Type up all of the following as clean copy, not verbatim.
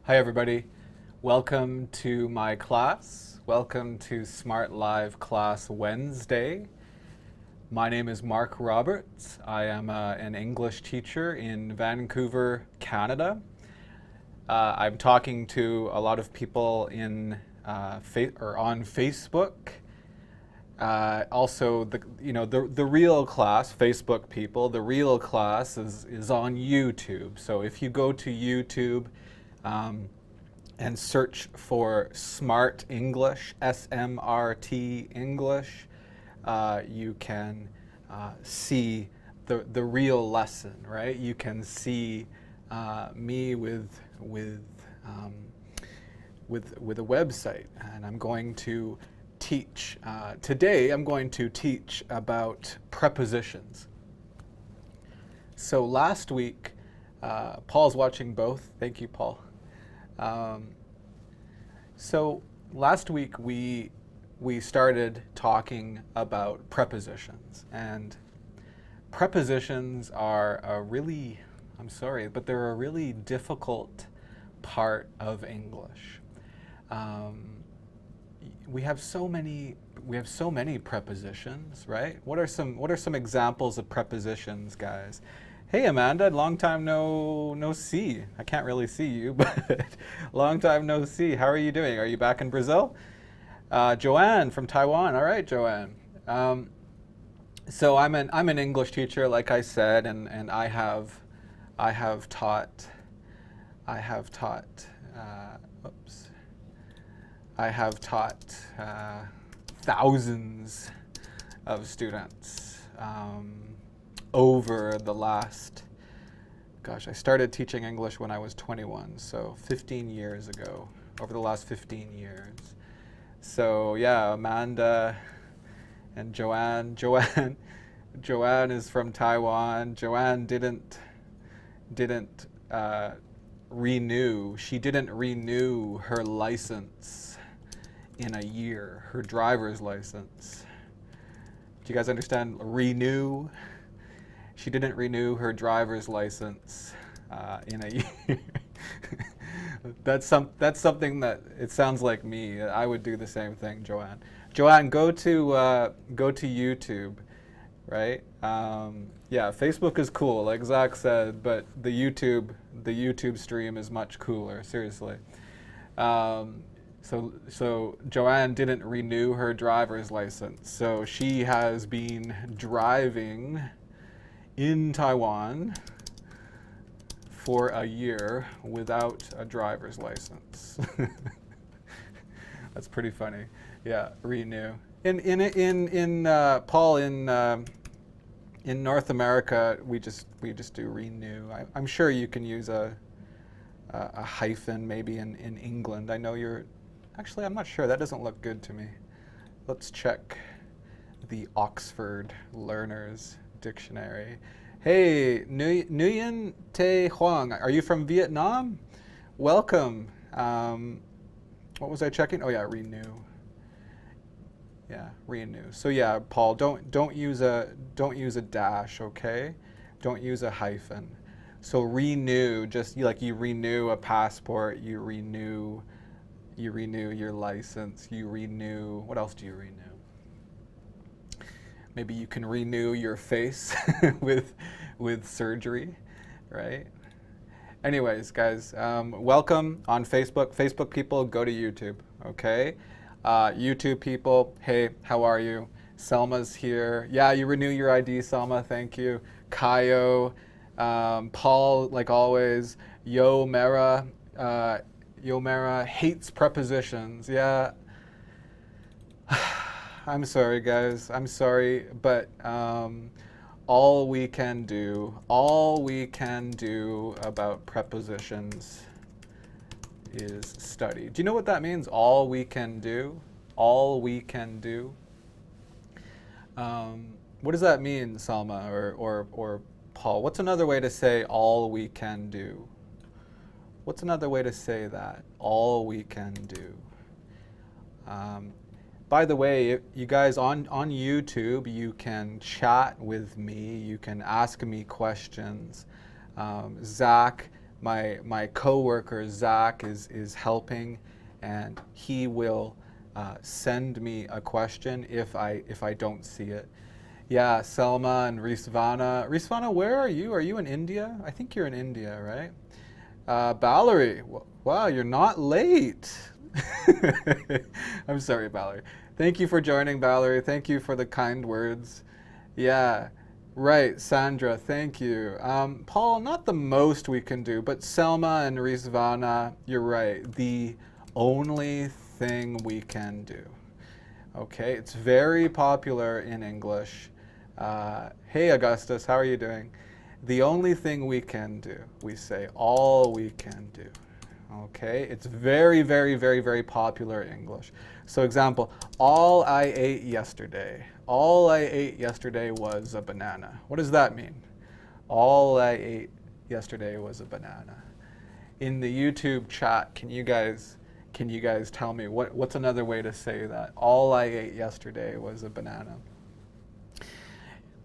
Hi everybody, welcome to my class. Welcome to Smrt Live Class Wednesday. My name is Mark Roberts. I am an English teacher in Vancouver, Canada. I'm talking to a lot of people in on Facebook. Also, the real class, Facebook people, the real class is on YouTube. So if you go to YouTube and search for Smrt English, SMRT English, you can see the real lesson, right? You can see me with a website, and I'm going to teach. Today I'm going to teach about prepositions. So last week, Paul's watching both. Thank you, Paul. So last week we started talking about prepositions, and prepositions are a really, I'm sorry, but they're a really difficult part of English. We have so many prepositions, right? What are some examples of prepositions, guys? Hey Amanda, long time no see. I can't really see you, but long time no see. How are you doing? Are you back in Brazil? Joanne from Taiwan. All right, Joanne. So I'm an English teacher, like I said, and I have taught thousands of students over the last, gosh, I started teaching English when I was 21, so 15 years ago, over the last 15 years. So yeah, Amanda and Joanne is from Taiwan. Joanne didn't renew. She didn't renew her license in a year, her driver's license. Do you guys understand? Renew. She didn't renew her driver's license in a year. That's something that, it sounds like me. I would do the same thing, Joanne. Joanne, go to YouTube, right? Yeah, Facebook is cool, like Zach said, but the YouTube stream is much cooler. Seriously. So Joanne didn't renew her driver's license, so she has been driving in Taiwan for a year without a driver's license. That's pretty funny. Yeah, renew. Paul, in North America, we just do renew. I'm sure you can use a hyphen maybe in England. I know you're. Actually, I'm not sure. That doesn't look good to me. Let's check the Oxford Learner's Dictionary. Hey, Nguyen Te Huang, are you from Vietnam? Welcome. What was I checking? Oh yeah, renew. Yeah, renew. So yeah, Paul, don't use a dash, okay? Don't use a hyphen. So renew, just like you renew a passport, you renew your license, you renew, what else do you renew? Maybe you can renew your face with surgery, right? Anyways, guys, welcome on Facebook. Facebook people, go to YouTube, okay? YouTube people, hey, how are you? Selma's here. Yeah, you renew your ID, Selma, thank you. Kayo, Paul, like always. Yo Mera hates prepositions. Yeah. I'm sorry, guys. I'm sorry, but all we can do about prepositions is study. Do you know what that means? All we can do? All we can do? What does that mean, Salma or Paul? What's another way to say all we can do? What's another way to say that? All we can do. By the way, you guys on YouTube, you can chat with me. You can ask me questions. Zach my coworker Zach is helping, and he will send me a question if I don't see it. Yeah, Selma and Risvana. Risvana, where are you? Are you in India? I think you're in India, right? Valerie, wow, you're not late. I'm sorry, Valerie. Thank you for joining, Valerie. Thank you for the kind words. Yeah, right, Sandra, thank you. Paul, not the most we can do, but Selma and Rizvana, you're right. The only thing we can do. Okay, it's very popular in English. Hey, Augustus, how are you doing? The only thing we can do, we say all we can do. Okay, it's very, very, very, very popular English. So example, all I ate yesterday. All I ate yesterday was a banana. What does that mean? All I ate yesterday was a banana. In the YouTube chat, can you guys tell me what's another way to say that? All I ate yesterday was a banana.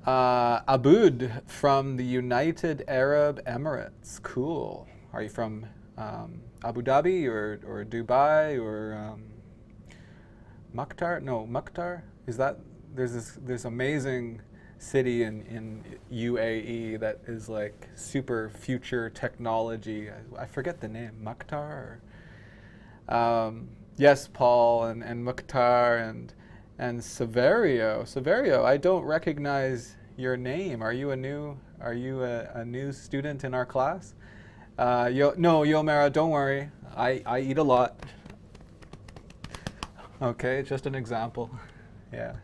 Abud from the United Arab Emirates. Cool. Are you from Abu Dhabi or Dubai or Mukhtar? No, Mukhtar? Is that there's amazing city in UAE that is like super future technology. I forget the name. Mukhtar? Yes, Paul and Mukhtar and Severio. Severio, I don't recognize your name. Are you a new student in our class? No, Yomera, don't worry. I eat a lot. Okay, just an example. Yeah.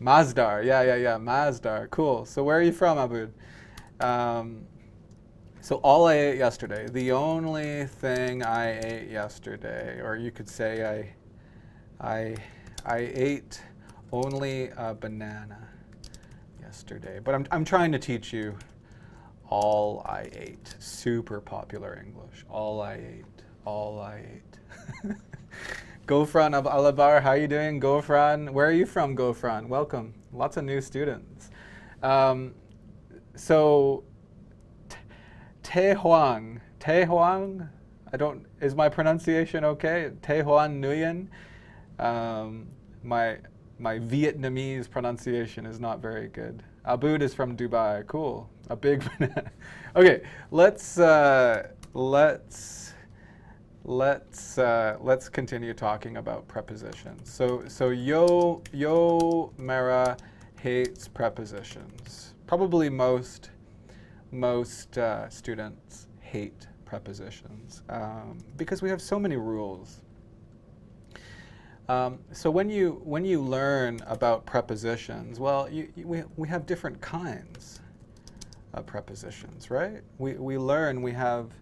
Mazdar, yeah, Mazdar. Cool. So where are you from, Abud? So all I ate yesterday, the only thing I ate yesterday, or you could say I ate only a banana yesterday. But I'm trying to teach you all I ate. Super popular English. All I ate. All I ate. Gofran Alabar, how are you doing? Gofran, where are you from, Gofran? Welcome. Lots of new students. So Tehuan, is my pronunciation okay? Tehuan Nguyen. My Vietnamese pronunciation is not very good. Abud is from Dubai. Cool. A big banana. Okay, let's continue talking about prepositions. So Yo Mara hates prepositions. Probably most students hate prepositions because we have so many rules. So when you learn about prepositions, well, we have different kinds of prepositions, right? We learn we have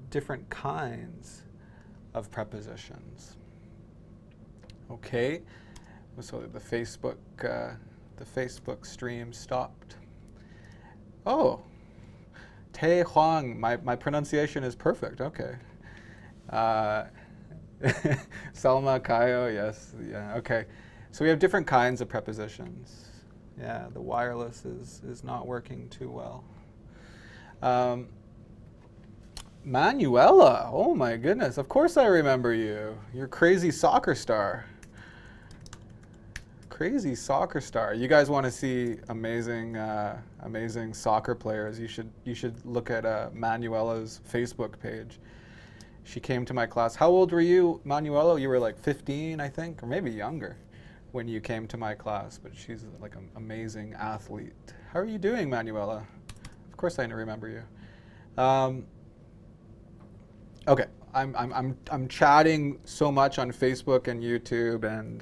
different kinds of prepositions. Okay, so the Facebook stream stopped. Oh, Te Huang, my pronunciation is perfect. Okay. Selma, Kayo, yes, yeah, okay. So we have different kinds of prepositions. Yeah, the wireless is not working too well. Manuela, oh my goodness, of course I remember you. You're crazy soccer star. Crazy soccer star. You guys want to see amazing soccer players, you should look at Manuela's Facebook page. She came to my class. How old were you, Manuela? You were like 15, I think, or maybe younger when you came to my class, but she's like an amazing athlete. How are you doing, Manuela? Of course I remember you. Okay, I'm chatting so much on Facebook and YouTube, and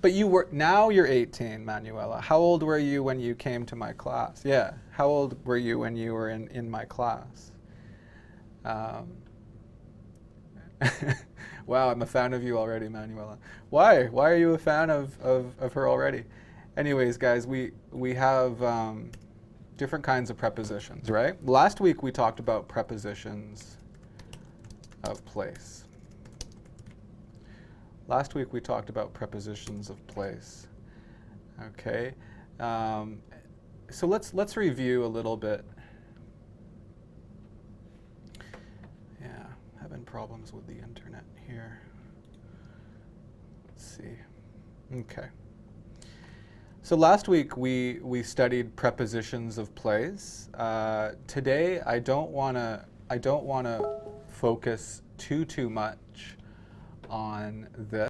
but now you're 18, Manuela. How old were you when you came to my class? Yeah, how old were you when you were in my class? Wow, I'm a fan of you already, Manuela. Why? Why are you a fan of her already? Anyways, guys, we have different kinds of prepositions, right? Last week we talked about prepositions of place. Last week we talked about prepositions of place. Okay, so let's review a little bit. problems with the internet here. Let's see. Okay. So last week we studied prepositions of place. Today I don't want to focus too much on this.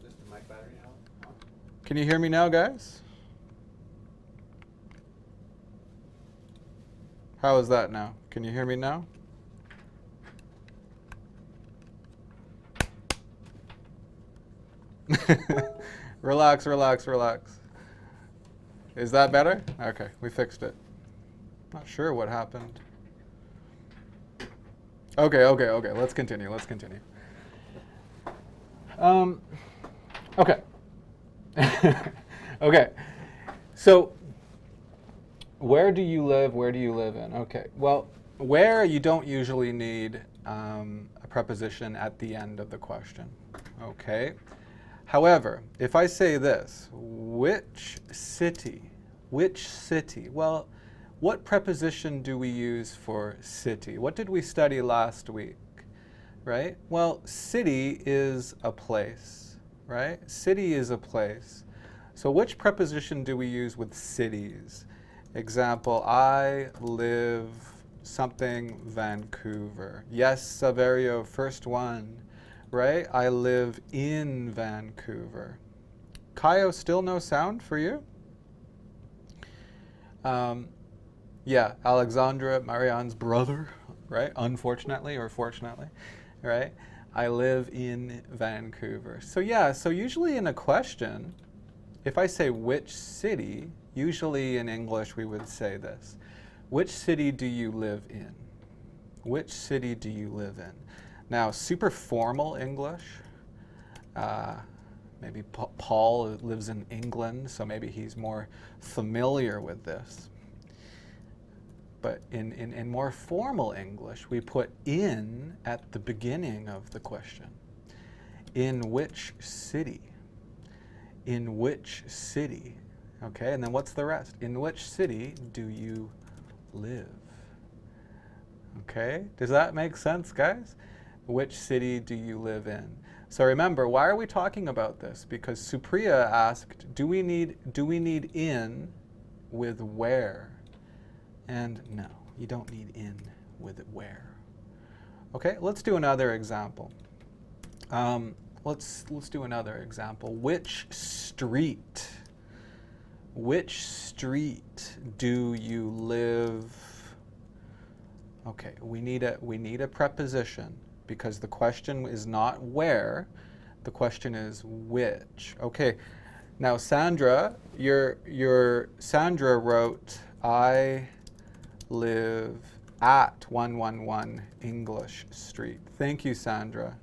Is the mic battery now on? Can you hear me now, guys? How is that now? Can you hear me now? Relax, relax, relax. Is that better? Okay, we fixed it. Not sure what happened. Okay. Let's continue. Okay. Okay. So, where do you live? Where do you live in? Okay. Well, where you don't usually need a preposition at the end of the question. Okay. However, if I say this, which city? Which city? Well, what preposition do we use for city? What did we study last week? Right? Well, city is a place, right? City is a place. So which preposition do we use with cities? Example, I live something Vancouver. Yes, Saverio, first one, right? I live in Vancouver. Kaio, still no sound for you? Yeah, Alexandra, Marianne's brother, right? Unfortunately or fortunately, right? I live in Vancouver. So yeah, so usually in a question, if I say which city, usually in English we would say this. Which city do you live in? Which city do you live in? Now, super formal English, maybe Paul lives in England, so maybe he's more familiar with this. But in more formal English, we put in at the beginning of the question. In which city? In which city? Okay, and then what's the rest? In which city do you live? Okay, does that make sense, guys? Which city do you live in? So remember, why are we talking about this? Because Supriya asked, do we need in with where? And no, you don't need in with where. Okay, let's do another example. Let's do another example. Which street? Which street do you live? Okay, we need a preposition because the question is not where, the question is which. Okay, now Sandra, Sandra wrote, I live at 111 English Street. Thank you, Sandra.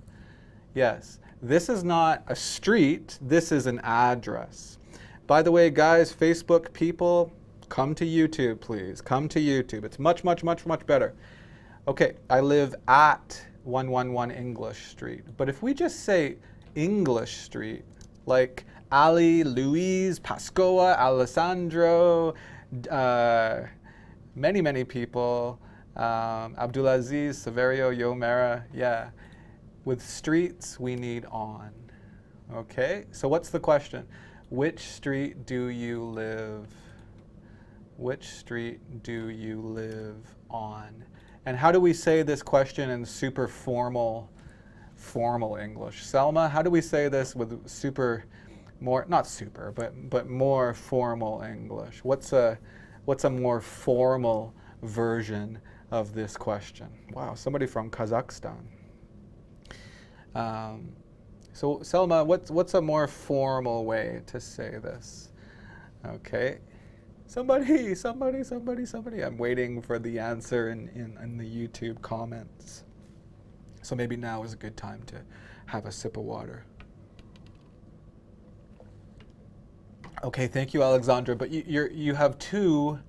Yes, this is not a street, this is an address. By the way, guys, Facebook people, come to YouTube, please. Come to YouTube. It's much better. Okay, I live at 111 English Street. But if we just say English Street, like Ali, Louise, Pascoa, Alessandro, many people, Abdulaziz, Severio, Yomera, yeah. With streets, we need on. Okay, so what's the question? Which street do you live? Which street do you live on? And how do we say this question in super formal English? Selma, how do we say this with super, more, not super, but more formal English? What's a more formal version of this question? Wow, somebody from Kazakhstan. So Selma, what's a more formal way to say this? Okay. Somebody. I'm waiting for the answer in the YouTube comments. So maybe now is a good time to have a sip of water. Okay, thank you, Alexandra. But you have two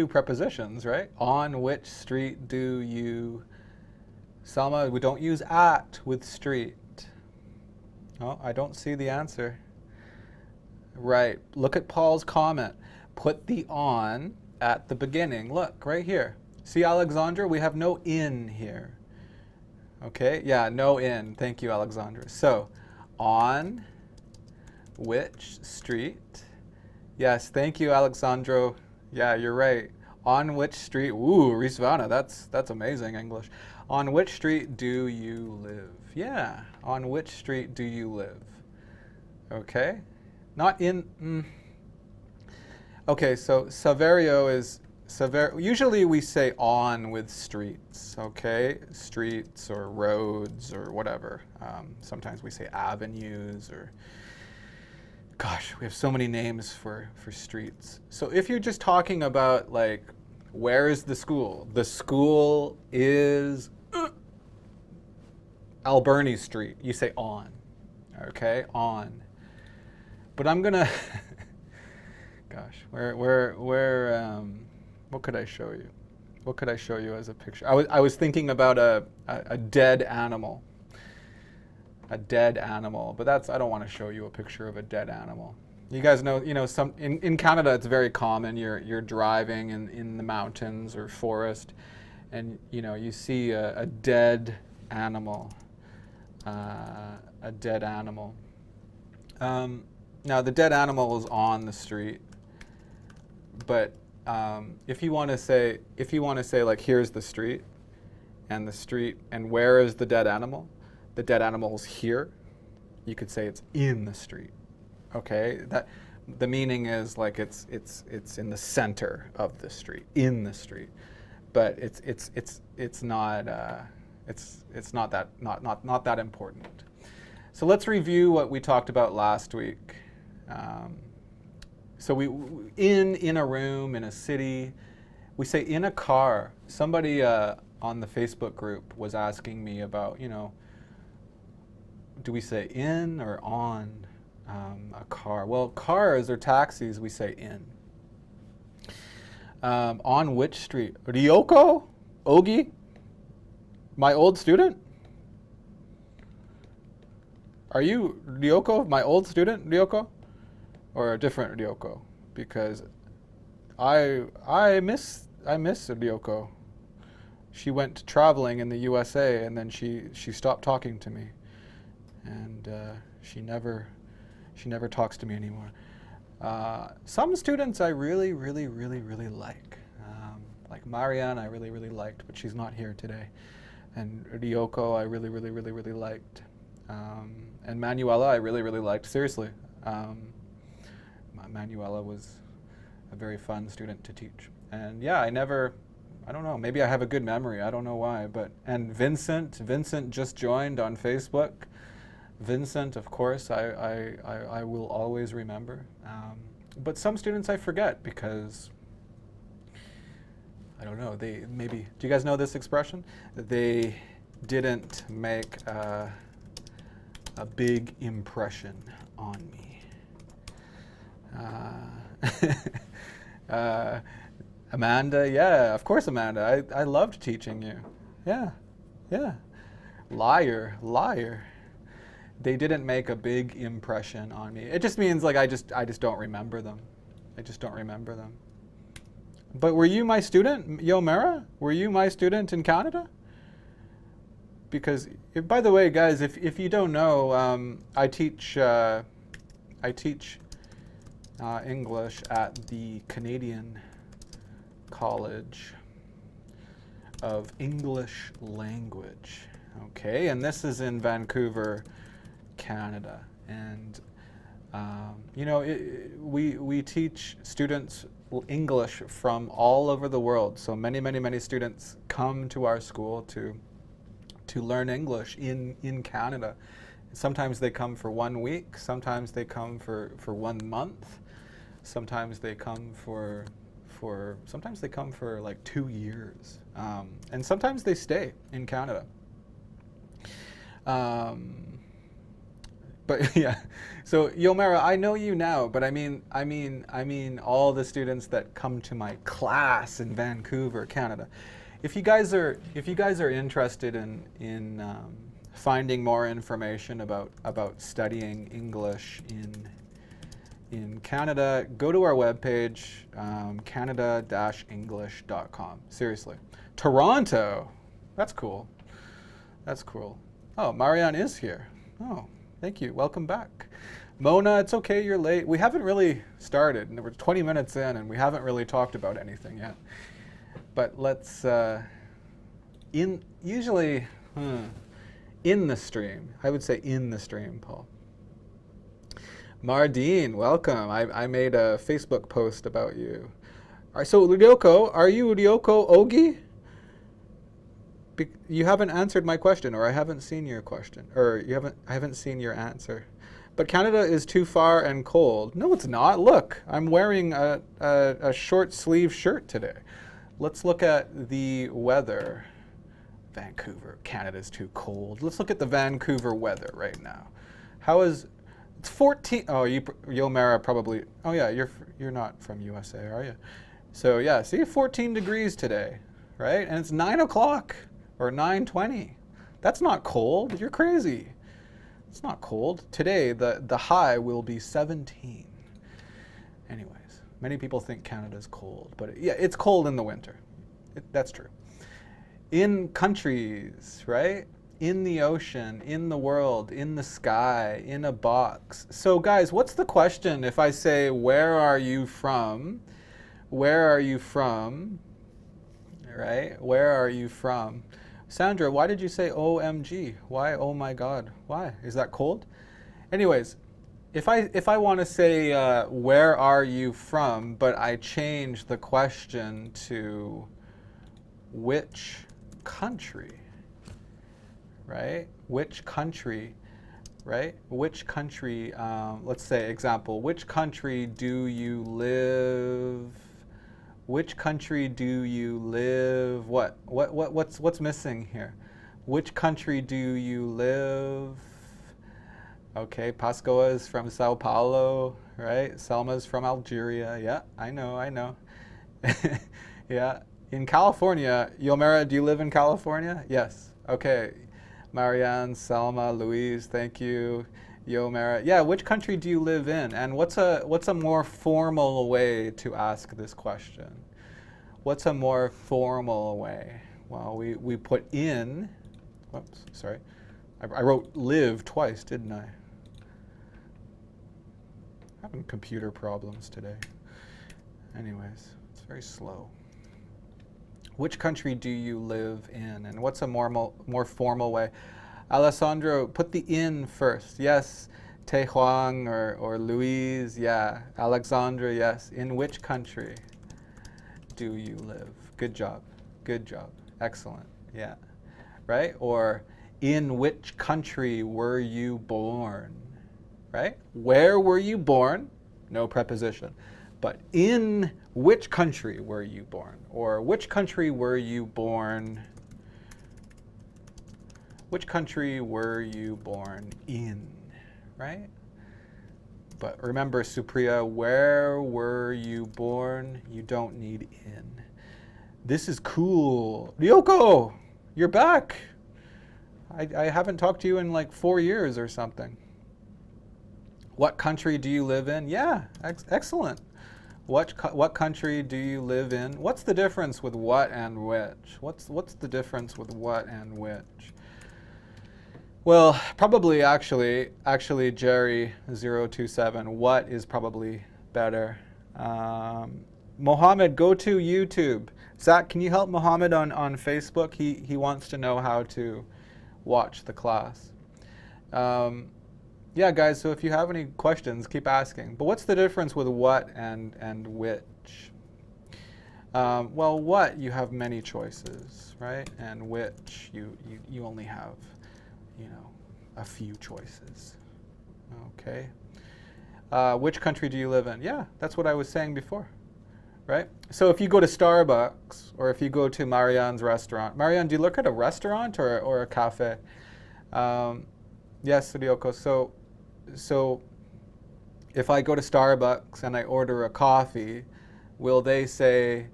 prepositions, right? On which street do you? Selma, we don't use at with street. Oh, I don't see the answer. Right. Look at Paul's comment. Put the on at the beginning. Look, right here. See, Alexandra, we have no in here. Okay? Yeah, no in. Thank you, Alexandra. So, on which street? Yes, thank you, Alexandro. Yeah, you're right. On which street? Ooh, Risvana, that's amazing English. On which street do you live? Yeah, on which street do you live? Okay? Not in. Okay, so Saverio is usually we say on with streets. Okay, streets or roads or whatever. Sometimes we say avenues or. Gosh, we have so many names for streets. So if you're just talking about like, where is the school? The school is Alberni Street. You say on. Okay, on. But I'm gonna, gosh, what could I show you? What could I show you as a picture? I was thinking about a dead animal. A dead animal, but I don't want to show you a picture of a dead animal. You guys know, in Canada it's very common. You're driving in the mountains or forest, and you see a dead animal. A dead animal. Now the dead animal is on the street, but if you want to say like, here's the street, and where is the dead animal? The dead animal's here. You could say it's in the street. Okay, that the meaning is like it's in the center of the street, in the street, but it's not that important. So let's review what we talked about last week. So in a room, in a city, we say in a car. Somebody on the Facebook group was asking me about, do we say in or on a car? Well, cars or taxis, we say in. On which street? Ryoko? Ogi? My old student? Are you Ryoko, my old student, Ryoko? Or a different Ryoko? Because I miss Ryoko. She went traveling in the USA and then she stopped talking to me. And she never talks to me anymore. Some students I really like. Like Marianne I really liked, but she's not here today. And Ryoko I really liked. And Manuela I really liked, seriously. Manuela was a very fun student to teach. And yeah, I don't know, maybe I have a good memory, I don't know why. And Vincent just joined on Facebook. Vincent, of course, I will always remember. But some students I forget because, I don't know, do you guys know this expression? They didn't make a big impression on me. Amanda, yeah, of course, Amanda. I loved teaching you. Yeah. Liar. They didn't make a big impression on me. It just means like I just don't remember them. I just don't remember them. But were you my student, Yomera? Were you my student in Canada? Because, by the way, guys, if you don't know, I teach English at the Canadian College of English Language. Okay, and this is in Vancouver, Canada. And you know, we teach students English from all over the world. So many students come to our school to learn English in Canada. Sometimes they come for 1 week, sometimes they come for 1 month, sometimes they come for like 2 years, and sometimes they stay in Canada. But yeah, so Yomera, I know you now, but I mean all the students that come to my class in Vancouver, Canada. If you guys are interested in finding more information about studying English in Canada, go to our webpage, canada-english.com. Seriously, Toronto, that's cool. That's cool. Oh, Marianne is here. Oh. Thank you. Welcome back. Mona, it's okay, you're late. We haven't really started, and we're 20 minutes in, and we haven't really talked about anything yet. But let's, usually, in the stream. I would say in the stream, Paul. Mardine, welcome. I made a Facebook post about you. All right, so Ryoko, are you Ryoko Ogi? You haven't answered my question, or I haven't seen your question, or I haven't seen your answer. But Canada is too far and cold. No, it's not. Look, I'm wearing a short sleeve shirt today. Let's look at the weather. Vancouver, Canada's too cold. Let's look at the Vancouver weather right now. It's 14, oh, Yomera probably, oh yeah, you're not from USA, are you? So yeah, see, 14 degrees today, right? And it's 9 o'clock. Or 9:20. That's not cold. You're crazy. It's not cold. Today, the high will be 17. Anyways, many people think Canada's cold, but yeah, it's cold in the winter. That's true. In countries, right? In the ocean, in the world, in the sky, in a box. So guys, what's the question if I say, where are you from? Where are you from? Right? Where are you from? Sandra, why did you say OMG? Why oh my God? Why? Is that cold? Anyways, if I want to say where are you from, but I change the question to which country, right? Which country, right? Which country, let's say example, which country do you live? Which country do you live? What's missing here? Which country do you live? Okay, Pascoa is from Sao Paulo, right? Selma's from Algeria. Yeah, I know. Yeah, in California. Yomera, do you live in California? Yes. Okay, Marianne, Selma, Louise, thank you. Yomera, yeah, which country do you live in? And what's a more formal way to ask this question? What's a more formal way? Well, we put in, whoops, sorry. I wrote live twice, didn't I? Having computer problems today. Anyways, it's very slow. Which country do you live in? And what's a more formal way? Alessandro, put the in first. Yes. Tehuang or Louise, yeah. Alexandra, yes. In which country do you live? Good job. Good job. Excellent. Yeah. Right? Or in which country were you born? Right? Where were you born? No preposition. But in which country were you born? Or which country were you born? Which country were you born in, right? But remember, Supriya, where were you born? You don't need in. This is cool. Ryoko, you're back. I haven't talked to you in like 4 years or something. What country do you live in? Yeah, excellent. What country do you live in? What's the difference with what and which? What's the difference with what and which? Well, probably actually Jerry027, what is probably better. Mohammed, go to YouTube. Zach, can you help Mohammed on Facebook? He wants to know how to watch the class. Yeah, guys, so if you have any questions, keep asking. But what's the difference with what and which? Well, what, you have many choices, right? And which, you only have, a few choices. Okay. Which country do you live in? Yeah, that's what I was saying before, right? So if you go to Starbucks or if you go to Marianne's restaurant, Marianne, do you look at a restaurant or a cafe? Yes, Ryoko. So if I go to Starbucks and I order a coffee, will they say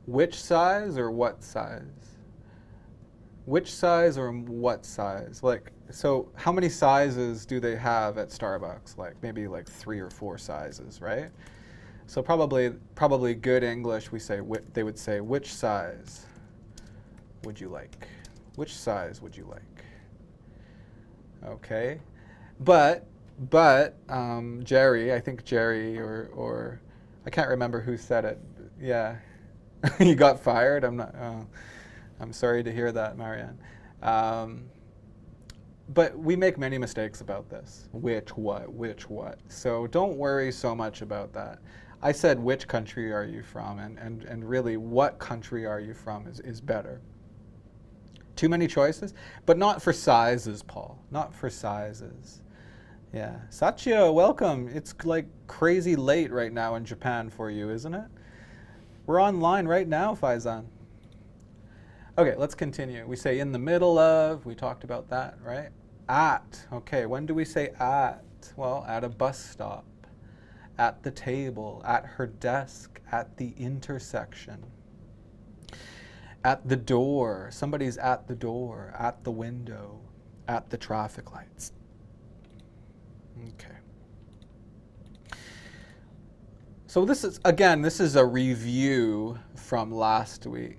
which size or what size? Which size or what size? So how many sizes do they have at Starbucks? Maybe 3 or 4 sizes, right? So probably good English, they would say, which size would you like? Which size would you like? Okay, but Jerry, I think Jerry or I can't remember who said it. Yeah, you got fired. I'm sorry to hear that, Marianne. But we make many mistakes about this. Which what. So don't worry so much about that. I said, which country are you from? And really, what country are you from is better. Too many choices, but not for sizes, Paul. Not for sizes. Yeah. Satya, welcome. It's crazy late right now in Japan for you, isn't it? We're online right now, Faizan. Okay, let's continue. We say in the middle of, we talked about that, right? At, okay, when do we say at? Well, at a bus stop, at the table, at her desk, at the intersection. At the door, somebody's at the door, at the window, at the traffic lights. Okay. So this is a review from last week.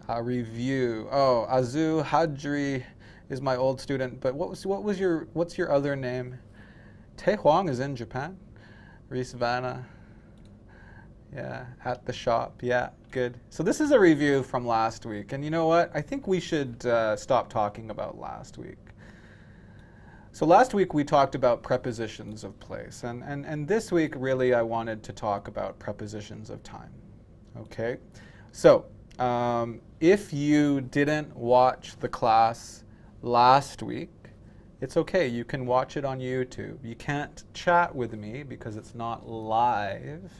A review. Oh, Azu Hadri is my old student, but what's your other name? Tae Huang is in Japan. Reese Vanna. Yeah, at the shop. Yeah, good. So this is a review from last week, and you know what? I think we should stop talking about last week. So last week we talked about prepositions of place, and this week really I wanted to talk about prepositions of time. Okay, so if you didn't watch the class last week, it's okay. You can watch it on YouTube. You can't chat with me because it's not live,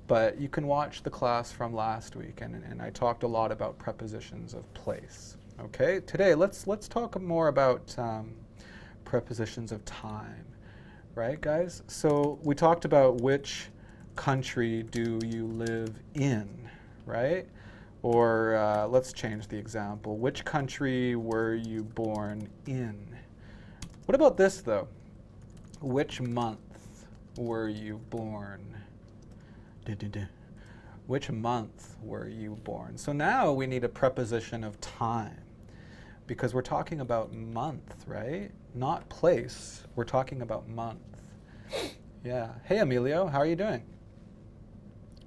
but you can watch the class from last week, and I talked a lot about prepositions of place. Okay, today let's talk more about prepositions of time, right, guys? So we talked about which country do you live in, right? Or let's change the example. Which country were you born in? What about this, though? Which month were you born? Which month were you born? So now we need a preposition of time because we're talking about month, right? Not place. We're talking about month. Yeah. Hey, Emilio, how are you doing?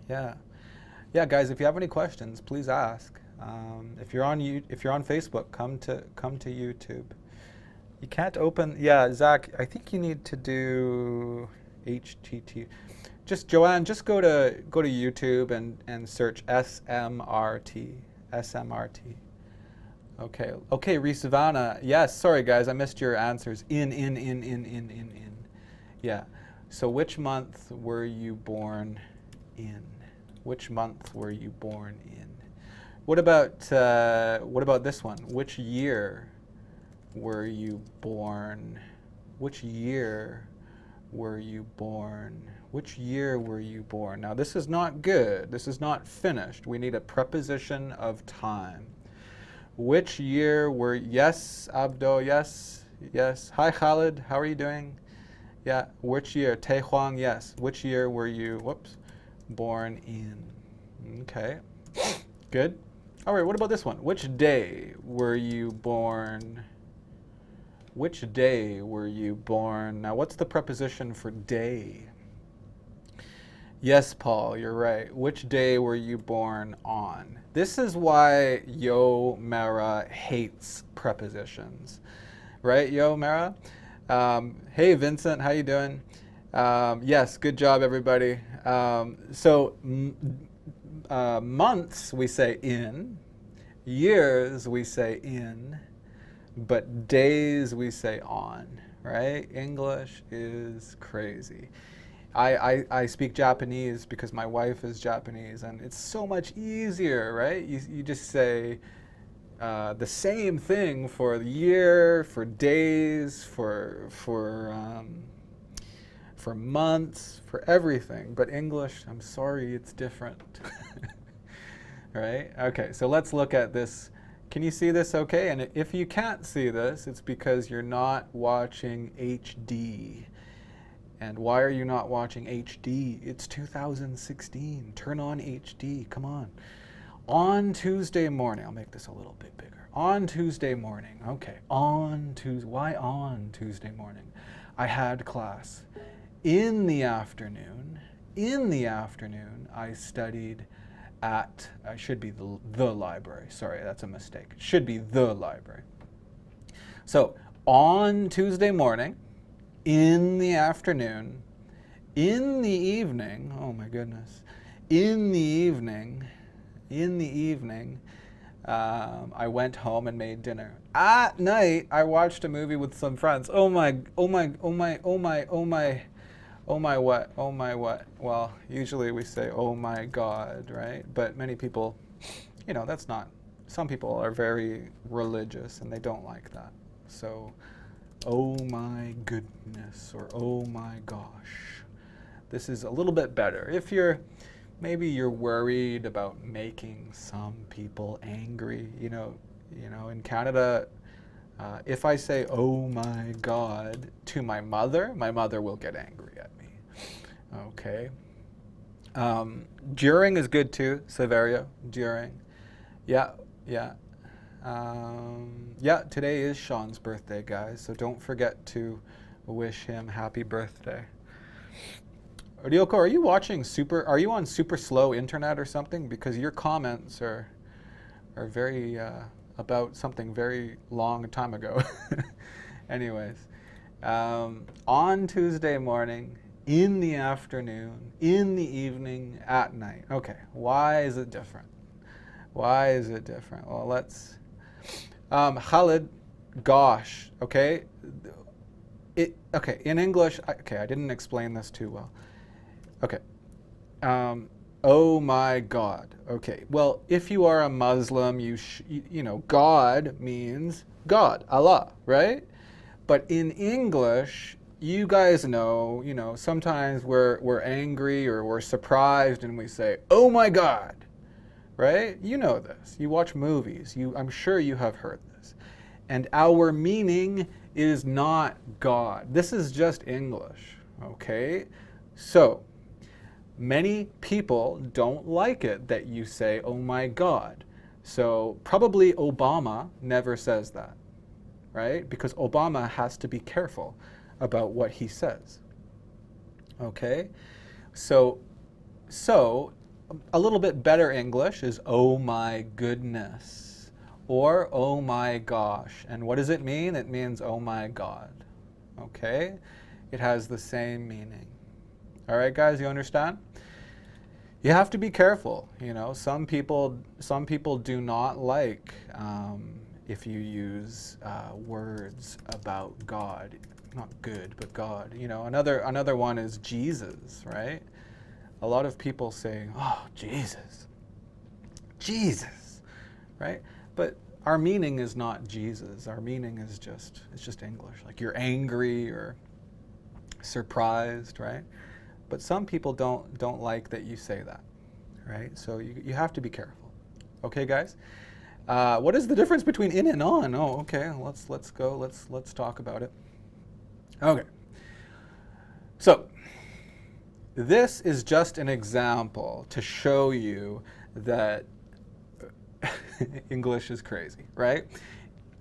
Yeah. Yeah, guys, if you have any questions, please ask. If you're on Facebook, come to YouTube. You can't open. Yeah, Zach, I think you need to do HTT. Just Joanne, just go to YouTube and search SMRT. SMRT. Okay, Risavana. Yes, sorry guys, I missed your answers. In. Yeah. So which month were you born in? Which month were you born in? What about this one? Which year were you born? Which year were you born? Which year were you born? Now this is not good. This is not finished. We need a preposition of time. Which year were, yes, Abdo, yes. Hi Khalid, how are you doing? Yeah, which year? Tae Huang, yes. Which year were you, Born in. Okay. Good. All right, what about this one? Which day were you born? Which day were you born? Now, what's the preposition for day? Yes, Paul, you're right. Which day were you born on? This is why Yo Mara hates prepositions. Right, Yo Mara? Hey, Vincent, how you doing? Yes, good job, everybody. Months we say in, years we say in, but days we say on, right? English is crazy. I speak Japanese because my wife is Japanese, and it's so much easier, right? You just say the same thing for the year, for days, for months, for everything. But English, I'm sorry, it's different. Right? Okay, so let's look at this. Can you see this okay? And if you can't see this, it's because you're not watching HD. And why are you not watching HD? It's 2016. Turn on HD. Come on. On Tuesday morning, I'll make this a little bit bigger. On Tuesday morning, okay. Why on Tuesday morning? I had class. In the afternoon, I studied at, I should be the library. Sorry, that's a mistake. It should be the library. So, on Tuesday morning, in the afternoon, in the evening, oh my goodness, in the evening, I went home and made dinner. At night, I watched a movie with some friends. Oh my what? Well, usually we say, oh my God, right? But many people, that's not, some people are very religious and they don't like that. So, oh my goodness, or oh my gosh. This is a little bit better. If maybe you're worried about making some people angry, in Canada, if I say, oh my God, to my mother will get angry at me. Okay. During is good too, Severio, during. Yeah. Today is Sean's birthday, guys, so don't forget to wish him happy birthday. Ryoko, are you on super slow internet or something? Because your comments are very about something very long time ago. Anyways, on Tuesday morning, in the afternoon, in the evening, at night. Okay, why is it different? Well, let's Khalid, gosh, okay? In English, I didn't explain this too well. Okay. Oh my God. Okay. Well, if you are a Muslim, God means God, Allah, right? But in English, you guys know, sometimes we're angry or we're surprised and we say, oh my God, right? You know this. You watch movies. I'm sure you have heard this. And our meaning is not God. This is just English, okay? So, many people don't like it that you say, oh my God. So probably Obama never says that, right? Because Obama has to be careful about what he says. Okay? So a little bit better English is oh my goodness or oh my gosh. And what does it mean? It means oh my God. Okay? It has the same meaning. All right, guys, you understand? You have to be careful. Some people do not like if you use words about God, not good, but God. Another one is Jesus, right? A lot of people say, "Oh, Jesus," right? But our meaning is not Jesus. Our meaning is just English. Like you're angry or surprised, right? But some people don't like that you say that, right? So you have to be careful. Okay, guys? What is the difference between in and on? Oh, okay. Let's go. Let's talk about it. Okay. So this is just an example to show you that English is crazy, right?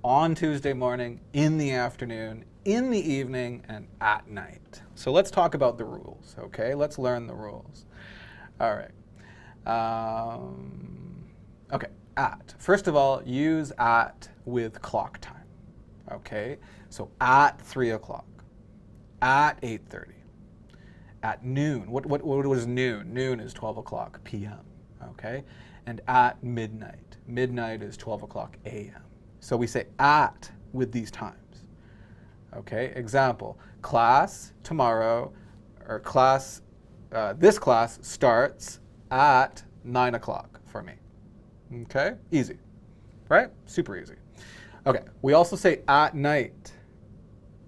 On Tuesday morning, in the afternoon, in the evening, and at night. So let's talk about the rules, okay? Let's learn the rules. All right. Okay, at. First of all, use at with clock time, okay? So at 3 o'clock, at 8:30, at noon. What was noon? Noon is 12 o'clock p.m., okay? And at midnight. Midnight is 12 o'clock a.m. So we say at with these times, okay? Example, class tomorrow, or class, this class starts at 9 o'clock for me, okay? Easy, right? Super easy. Okay, we also say at night.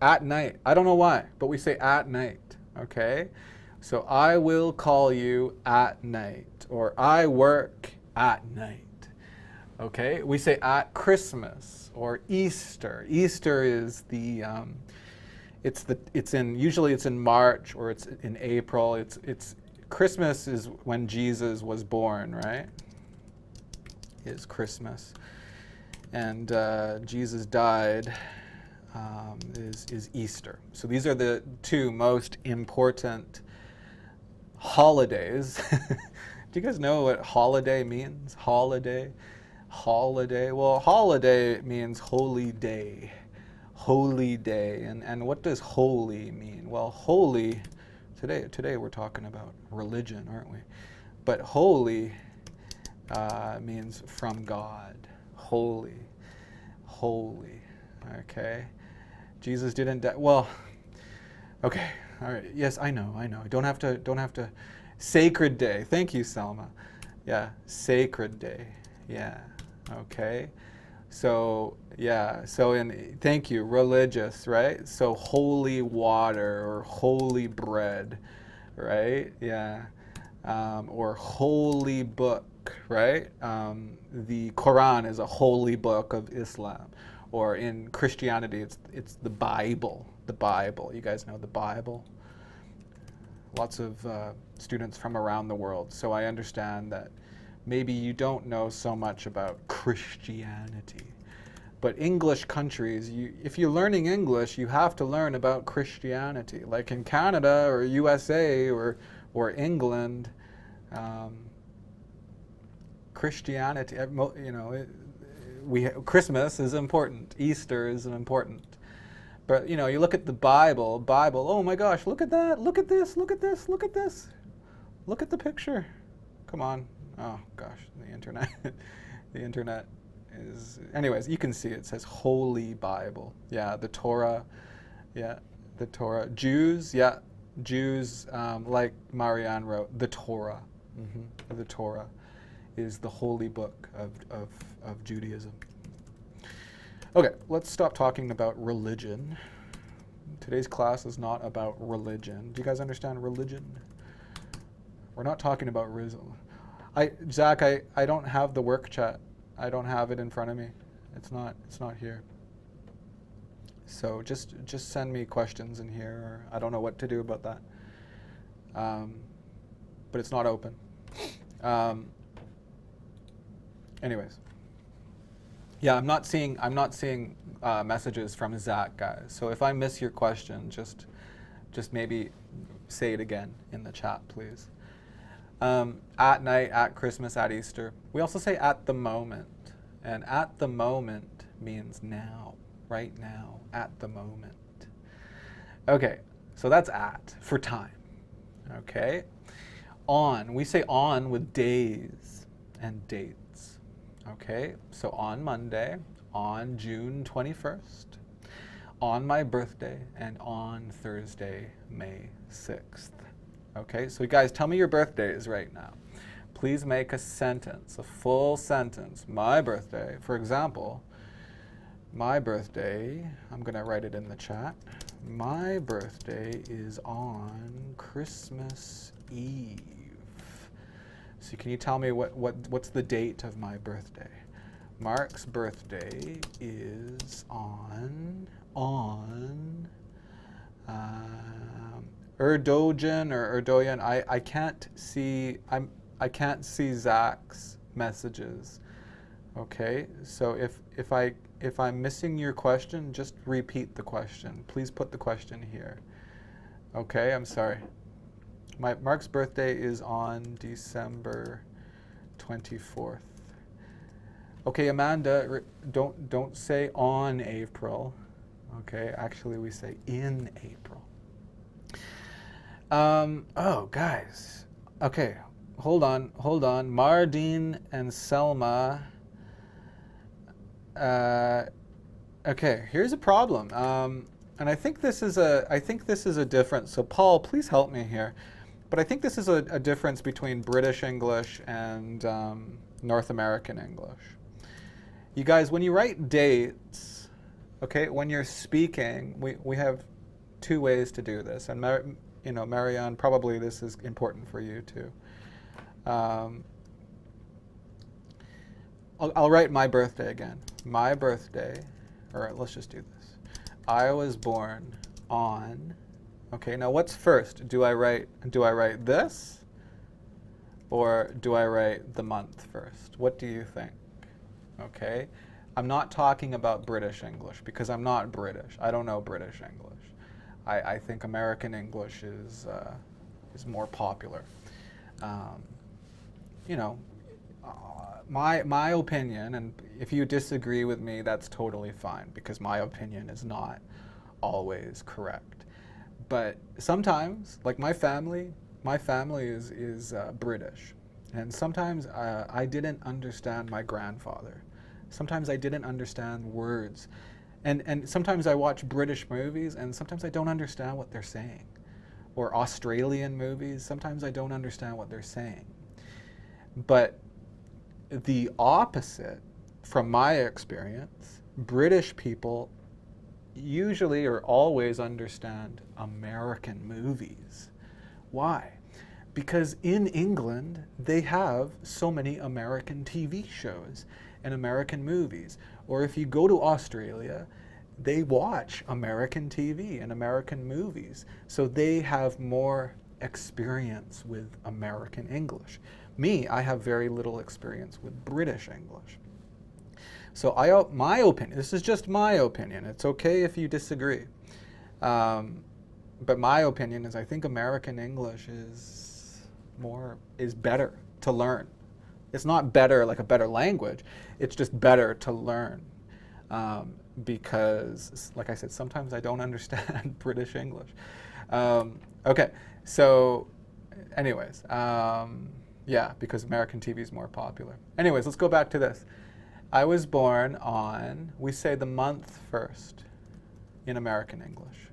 At night. I don't know why, but we say at night, okay? So I will call you at night, or I work at night, okay? We say at Christmas or Easter. Easter is the, usually it's in March or it's in April. Christmas is when Jesus was born, right? Is Christmas. And Jesus died is Easter. So these are the two most important holidays. Do you guys know what holiday means? Holiday? Holiday. Well, holiday means holy day. Holy day. And what does holy mean? Well, holy, today we're talking about religion, aren't we? But holy means from God. Holy. Holy. Okay. Jesus didn't die. Well, okay. All right. Yes, I know. Don't have to. Sacred day. Thank you, Selma. Yeah. Sacred day. Yeah. Okay. So, yeah. Thank you. Religious, right? So holy water or holy bread, right? Yeah. Or holy book, right? The Quran is a holy book of Islam. Or in Christianity, it's the Bible. The Bible. You guys know the Bible? Lots of students from around the world. So I understand that maybe you don't know so much about Christianity. But English countries, if you're learning English, you have to learn about Christianity. Like in Canada or USA or England, Christianity, Christmas is important. Easter is important. But, you look at the Bible, oh my gosh, look at that, look at this, look at this, look at this. Look at the picture. Come on. Oh gosh, the internet. The internet is, anyways, you can see it says Holy Bible. Yeah, the Torah. Yeah, the Torah. Jews, yeah, Jews, like Marianne wrote, the Torah. The Torah is the holy book of Judaism. Okay, let's stop talking about religion. Today's class is not about religion. Do you guys understand religion? We're not talking about religion. Zach, I don't have the work chat. I don't have it in front of me. It's not here. So just send me questions in here, or I don't know what to do about that. But it's not open. Anyways. Yeah, I'm not seeing messages from Zach, guys. So if I miss your question, just maybe say it again in the chat, please. At night, at Christmas, at Easter. We also say at the moment. And at the moment means now, right now, at the moment. Okay, so that's at, for time. Okay? On, we say on with days and dates. Okay, so on Monday, on June 21st, on my birthday, and on Thursday, May 6th. Okay, so you guys, tell me your birthdays right now. Please make a sentence, a full sentence. My birthday, for example, my birthday, I'm gonna write it in the chat. My birthday is on Christmas Eve. So can you tell me what's the date of my birthday? Mark's birthday is on Erdogan or Erdogan. I can't see. I can't see Zach's messages. Okay, so if I'm missing your question, just repeat the question. Please put the question here. Okay, I'm sorry. Mark's birthday is on December 24th. Okay, Amanda, don't say on April. Okay, actually we say in April. Oh, guys. Okay, hold on. Mardine and Selma. Okay, here's a problem. And I think this is a difference. So Paul, please help me here. But I think this is a difference between British English and North American English. You guys, when you write dates, okay, when you're speaking, we have two ways to do this. And Marianne, probably this is important for you too. I'll write my birthday again. My birthday, or let's just do this. I was born on, okay, now what's first? Do I write this? Or do I write the month first? What do you think? Okay, I'm not talking about British English because I'm not British. I don't know British English. I think American English is more popular. You know, my opinion, and if you disagree with me, that's totally fine because my opinion is not always correct. But sometimes, like my family is British, and sometimes I didn't understand my grandfather. Sometimes I didn't understand words, and sometimes I watch British movies, and sometimes I don't understand what they're saying, or Australian movies. Sometimes I don't understand what they're saying, but the opposite, from my experience, British people usually or always understand American movies. Why? Because in England, they have so many American TV shows and American movies. Or if you go to Australia, they watch American TV and American movies. So they have more experience with American English. Me, I have very little experience with British English. So my opinion, this is just my opinion. It's okay if you disagree. But my opinion is I think American English is better to learn. It's not better like a better language. It's just better to learn. Because, like I said, sometimes I don't understand British English. Okay, so anyways, yeah, because American TV is more popular. Anyways, let's go back to this. I was born on, we say the month first in American English,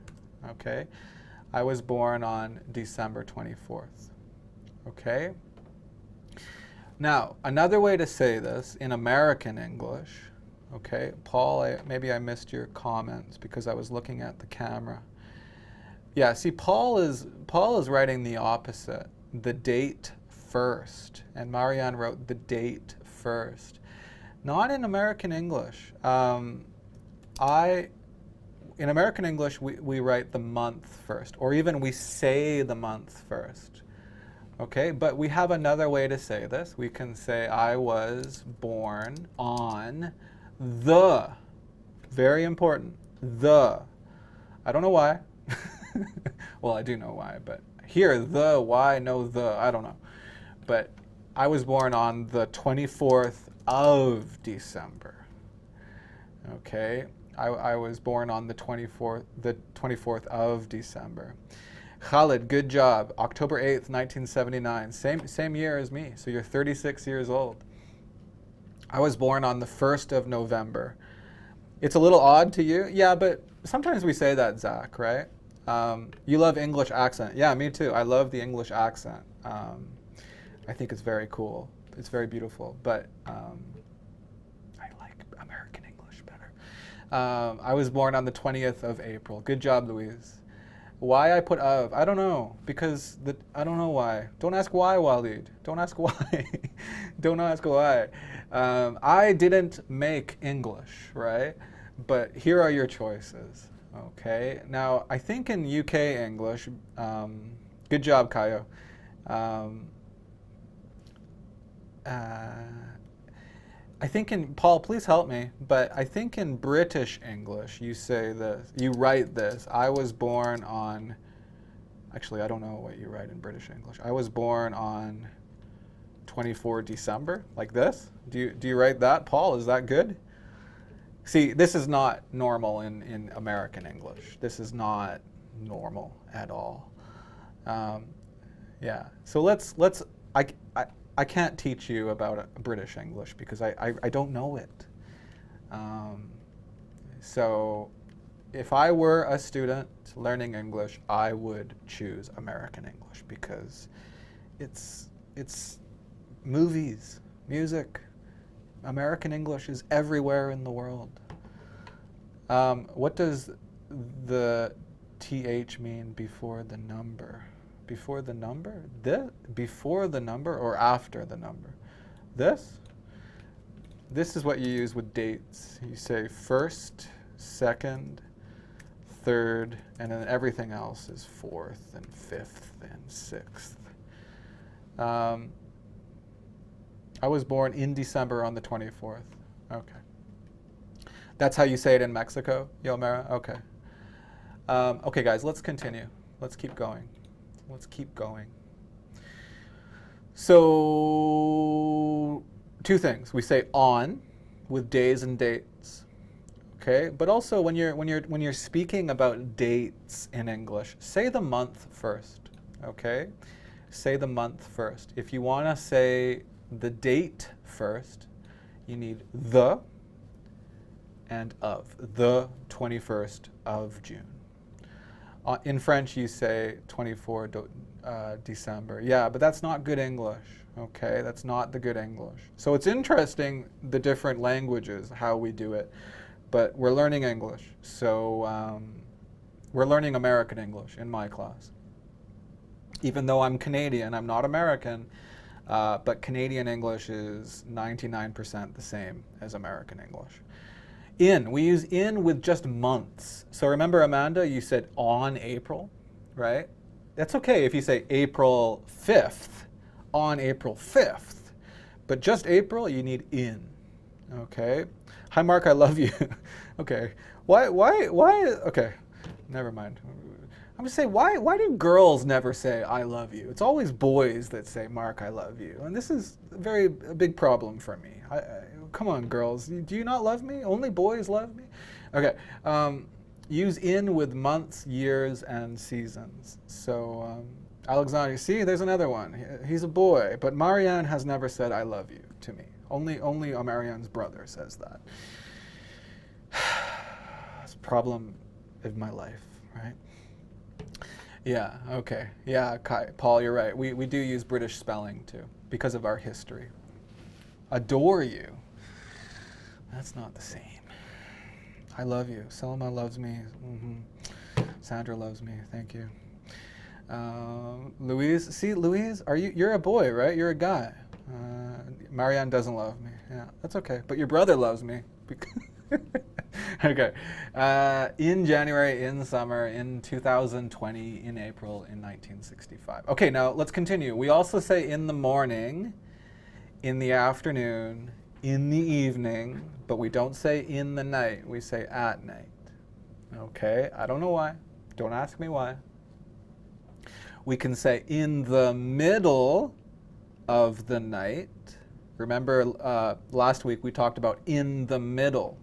okay? I was born on December 24th, okay? Now, another way to say this in American English, okay, Paul, maybe I missed your comments because I was looking at the camera. Yeah, see, Paul is writing the opposite, the date first, and Marianne wrote the date first. Not in American English. In American English, we write the month first, or even we say the month first. Okay, but we have another way to say this. We can say, I was born on the, very important, the. I don't know why. Well, I do know why, but here, the, why, no, the, I don't know. But I was born on the 24th of December. Okay, I was born on the 24th of December. Khalid, good job. October 8th, 1979. Same year as me, so you're 36 years old. I was born on the 1st of November. It's a little odd to you? Yeah, but sometimes we say that, Zach, right? You love English accent. Yeah, me too. I love the English accent. I think it's very cool. It's very beautiful, but I like American English better. I was born on the 20th of April. Good job, Louise. Why I put of? I don't know, because I don't know why. Don't ask why, Walid. Don't ask why. Don't ask why. I didn't make English, right? But here are your choices, Okay. Now, I think in UK English, good job, Kayo. Um, I think in, Paul, please help me, but I think in British English you say this, you write this, I was born on, actually I don't know what you write in British English. I was born on 24 December, like this. Do you write that, Paul? Is that good? See, this is not normal in American English. This is not normal at all. Yeah, so I can't teach you about British English because I don't know it. So if I were a student learning English, I would choose American English because it's movies, music. American English is everywhere in the world. What does the TH mean before the number? Before the number? This? Before the number or after the number? This? This is what you use with dates. You say first, second, third, and then everything else is fourth and fifth and sixth. I was born in December on the 24th. Okay. That's how you say it in Mexico, Yomera? Okay. Okay, guys, let's continue. Let's keep going. Let's keep going. So, two things. We say on with days and dates. Okay? But also when you're speaking about dates in English, say the month first. Okay? Say the month first. If you want to say the date first, you need the and of. The 21st of June. In French, you say 24 December. Yeah, but that's not good English, okay? That's not the good English. So it's interesting, the different languages, how we do it. But we're learning English. So we're learning American English in my class. Even though I'm Canadian, I'm not American, but Canadian English is 99% the same as American English. In, we use in with just months. So remember, Amanda, you said on April, right? That's okay if you say April 5th, on April 5th. But just April, you need in, okay? Hi, Mark, I love you. Okay, why, okay, never mind. I'm just saying, why do girls never say I love you? It's always boys that say, Mark, I love you. And this is a big problem for me. Come on, girls. Do you not love me? Only boys love me? Okay. Use in with months, years, and seasons. So, Alexander, see, there's another one. He's a boy, but Marianne has never said I love you to me. Only Marianne's brother says that. It's a problem of my life, right? Yeah, okay. Yeah, Paul, you're right. We do use British spelling, too, because of our history. Adore you. That's not the same. I love you. Selma loves me. Mm-hmm. Sandra loves me. Thank you. Louise, see, Louise, you're a boy, right? You're a guy. Marianne doesn't love me. Yeah, that's okay. But your brother loves me. Okay. In January, in summer, in 2020, in April, in 1965. Okay, now let's continue. We also say in the morning, in the afternoon, in the evening, but we don't say in the night. We say at night. Okay, I don't know why. Don't ask me why. We can say in the middle of the night. Remember last week we talked about in the middle,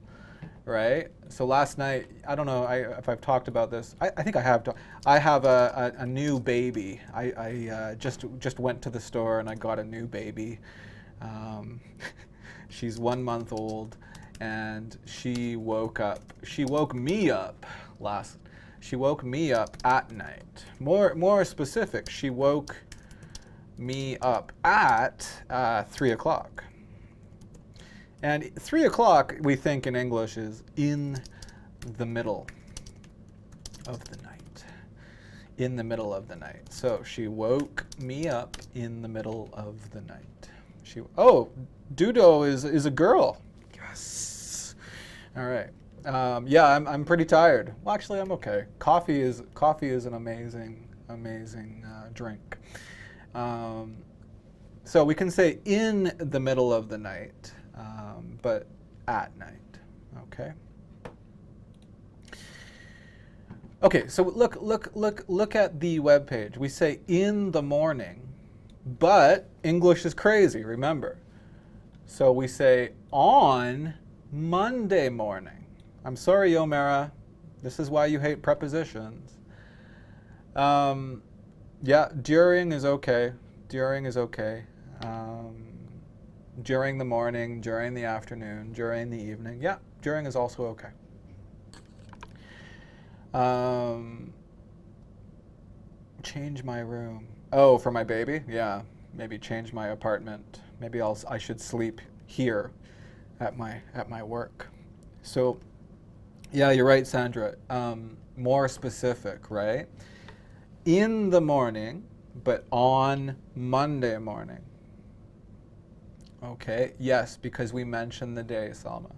right? So last night, I don't know if I've talked about this. I think I have. I have a new baby. I just went to the store and I got a new baby. She's 1 month old, and she woke me up She woke me up at night. More specific, she woke me up at 3 o'clock. And 3 o'clock, we think in English, is in the middle of the night. In the middle of the night. So she woke me up in the middle of the night. Oh, Dudo is a girl. Yes. All right. Yeah, I'm pretty tired. Well, actually, I'm okay. Coffee is an amazing drink. Um, so we can say in the middle of the night, but at night. Okay. Okay. So look at the web page. We say in the morning, but English is crazy. Remember. So we say on Monday morning. I'm sorry, Yomera. This is why you hate prepositions. Yeah, during is okay. During is okay. During the morning, during the afternoon, during the evening. Yeah, during is also okay. Change my room. Oh, for my baby? Yeah, maybe change my apartment. Maybe I should sleep here at my work. So, yeah, you're right, Sandra. More specific, right? In the morning, but on Monday morning. Okay, yes, because we mentioned the day, Salma.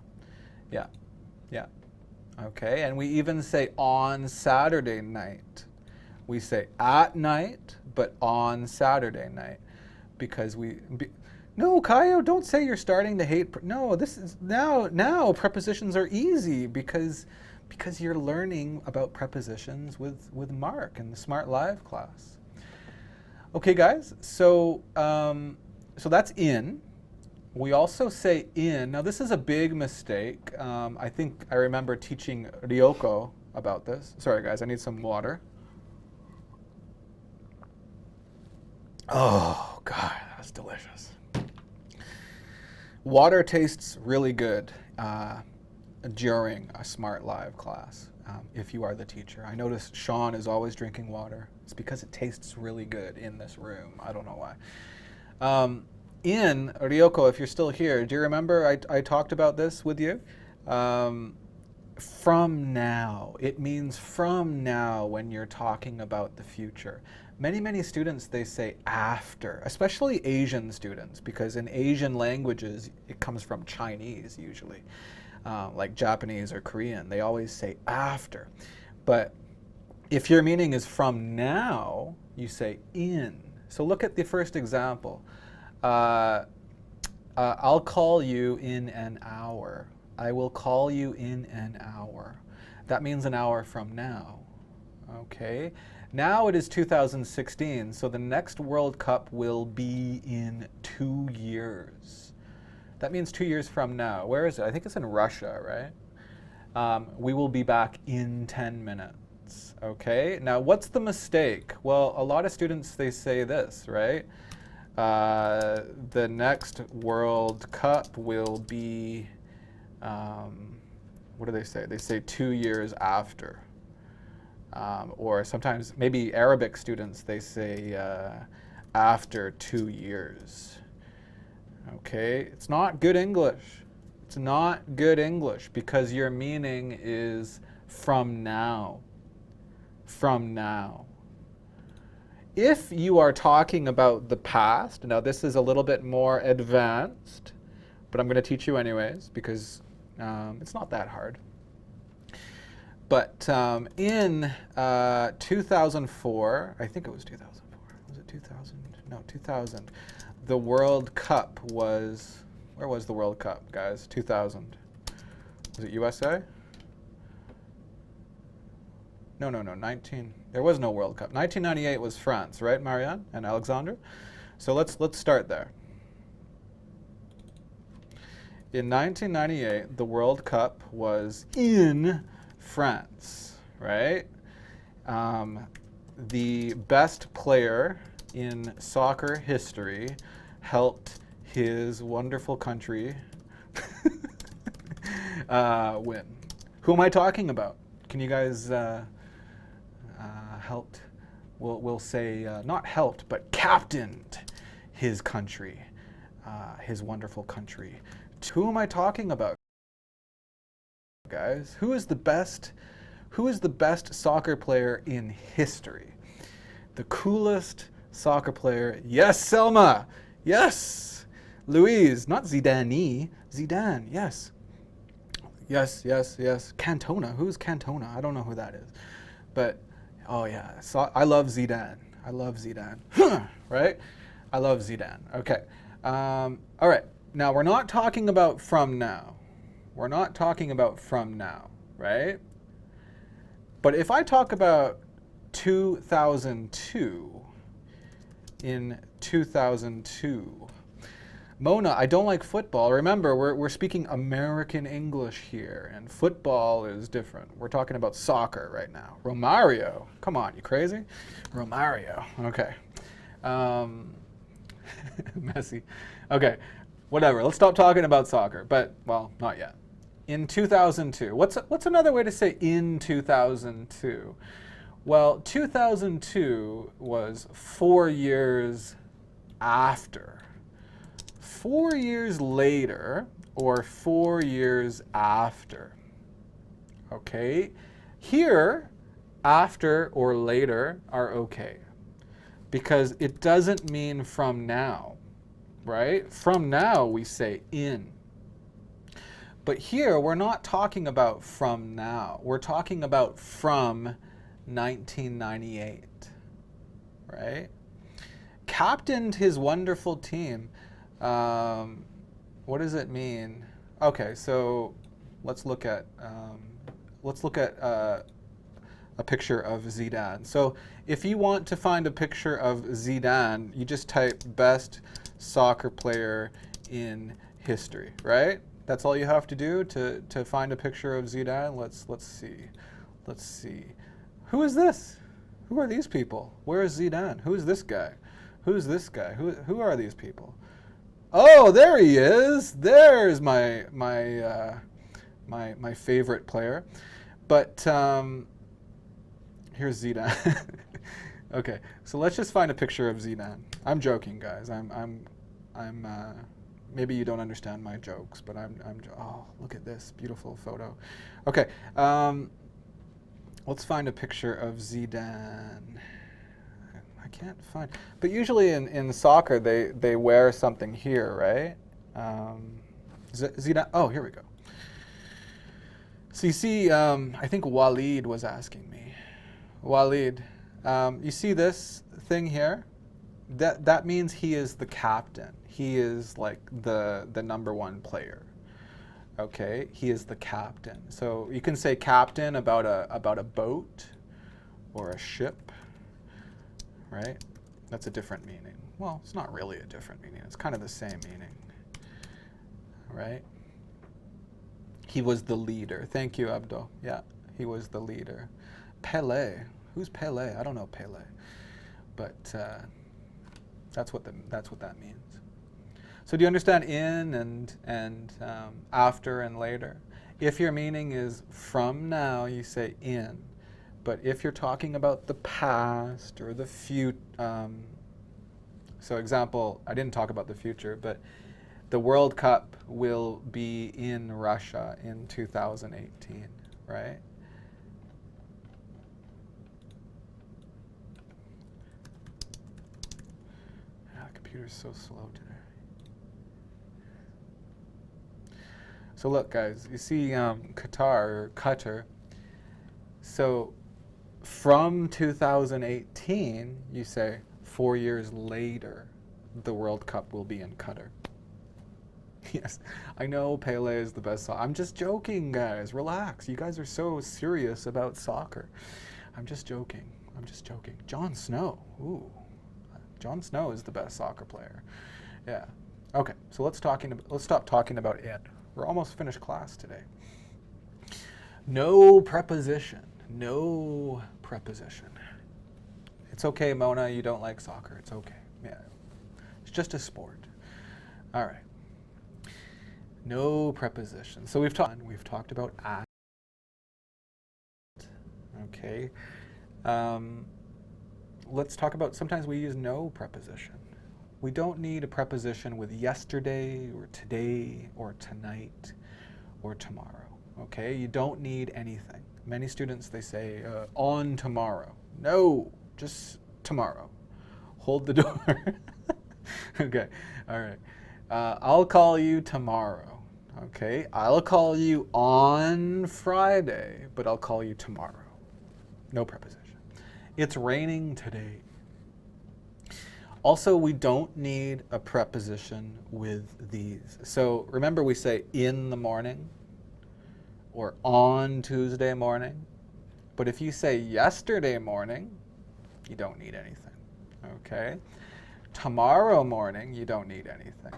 Yeah, yeah. Okay, and we even say on Saturday night. We say at night, but on Saturday night. Because no, Kaio, don't say you're starting to hate. No, this is now prepositions are easy because you're learning about prepositions with Mark in the Smrt Live class. Okay, guys. So so that's in. We also say in. Now this is a big mistake. I think I remember teaching Ryoko about this. Sorry, guys. I need some water. Oh God, that's delicious. Water tastes really good during a Smrt Live class, if you are the teacher. I notice Sean is always drinking water. It's because it tastes really good in this room. I don't know why. In Ryoko, if you're still here, do you remember I talked about this with you? From now. It means from now when you're talking about the future. Many students, they say after, especially Asian students, because in Asian languages, it comes from Chinese usually, like Japanese or Korean. They always say after. But if your meaning is from now, you say in. So look at the first example. I'll call you in an hour. I will call you in an hour. That means an hour from now. Okay. Now it is 2016, so the next World Cup will be in 2 years. That means 2 years from now. Where is it? I think it's in Russia, right? We will be back in 10 minutes. Okay. Now, what's the mistake? Well, a lot of students, they say this, right? The next World Cup will be, what do they say? They say 2 years after. Or sometimes maybe Arabic students, they say after 2 years. Okay, it's not good English. It's not good English because your meaning is from now. From now. If you are talking about the past, now this is a little bit more advanced, but I'm going to teach you anyways because it's not that hard. But in 2004, I think it was 2004. Was it 2000? No, 2000. The World Cup was, where was the World Cup, guys? 2000. Was it USA? No, 19. There was no World Cup. 1998 was France, right, Marianne and Alexander? So let's start there. In 1998, the World Cup was in France, right? The best player in soccer history helped his wonderful country win. Who am I talking about? Can you guys helped? We'll say not helped, but captained his country, his wonderful country. Who am I talking about, guys? Who is the best soccer player in history? The coolest soccer player. Yes, Selma. Yes. Louise, not Zidane. Zidane, yes. Yes, yes, yes. Cantona. Who's Cantona? I don't know who that is. But, oh yeah. So I love Zidane. I love Zidane. Right? I love Zidane. Okay. All right. Now, we're not talking about from now. We're not talking about from now, right? But if I talk about 2002, in 2002, Mona, I don't like football. Remember, we're speaking American English here, and football is different. We're talking about soccer right now. Romario, come on, you crazy? Romario, okay. Messi. Okay, whatever. Let's stop talking about soccer, but, well, not yet. In 2002, what's another way to say in 2002? Well, 2002 was 4 years after. 4 years later, or 4 years after. Okay? Here, after or later are okay, because it doesn't mean from now, right? From now, we say in. But here, we're not talking about from now. We're talking about from 1998, right? Captained his wonderful team. What does it mean? Okay, so let's look at a picture of Zidane. So if you want to find a picture of Zidane, you just type best soccer player in history, right? That's all you have to do to find a picture of Zidane. Let's see. Who is this? Who are these people? Where is Zidane? Who is this guy? Who's this guy? Who are these people? Oh, there he is. There's my favorite player. But here's Zidane. Okay, so let's just find a picture of Zidane. I'm joking, guys. I'm maybe you don't understand my jokes, but oh, look at this beautiful photo. Okay, let's find a picture of Zidane. I can't find, but usually in soccer they wear something here, right? Zidane. Oh, here we go. So you see, I think Walid was asking me. Walid, you see this thing here? That means he is the captain. He is like the #1 player. Okay, he is the captain. So you can say captain about a boat or a ship, right? That's a different meaning. Well, it's not really a different meaning. It's kind of the same meaning, right? He was the leader. Thank you, Abdo. Yeah, he was the leader. Pele. Who's Pele? I don't know Pele, but that's what that means. So do you understand in and after and later? If your meaning is from now, you say in. But if you're talking about the past or the future, so example, I didn't talk about the future, but the World Cup will be in Russia in 2018, right? The computer's so slow today. So look, guys, you see Qatar. So from 2018, you say 4 years later, the World Cup will be in Qatar. Yes, I know Pele is the best. I'm just joking, guys. Relax. You guys are so serious about soccer. I'm just joking. Jon Snow. Ooh, Jon Snow is the best soccer player. Yeah. Okay. So let's stop talking about it. We're almost finished class today. No preposition. No preposition. It's okay, Mona. You don't like soccer. It's okay. Yeah. It's just a sport. All right. No preposition. So we've talked about at. Okay. Let's talk about, sometimes we use no preposition. We don't need a preposition with yesterday or today or tonight or tomorrow. Okay? You don't need anything. Many students, they say on tomorrow. No, just tomorrow. Hold the door. Okay. All right. I'll call you tomorrow. Okay, I'll call you on Friday, but I'll call you tomorrow. No preposition. It's raining today. Also, we don't need a preposition with these. So remember we say in the morning or on Tuesday morning. But if you say yesterday morning, you don't need anything. Okay? Tomorrow morning, you don't need anything.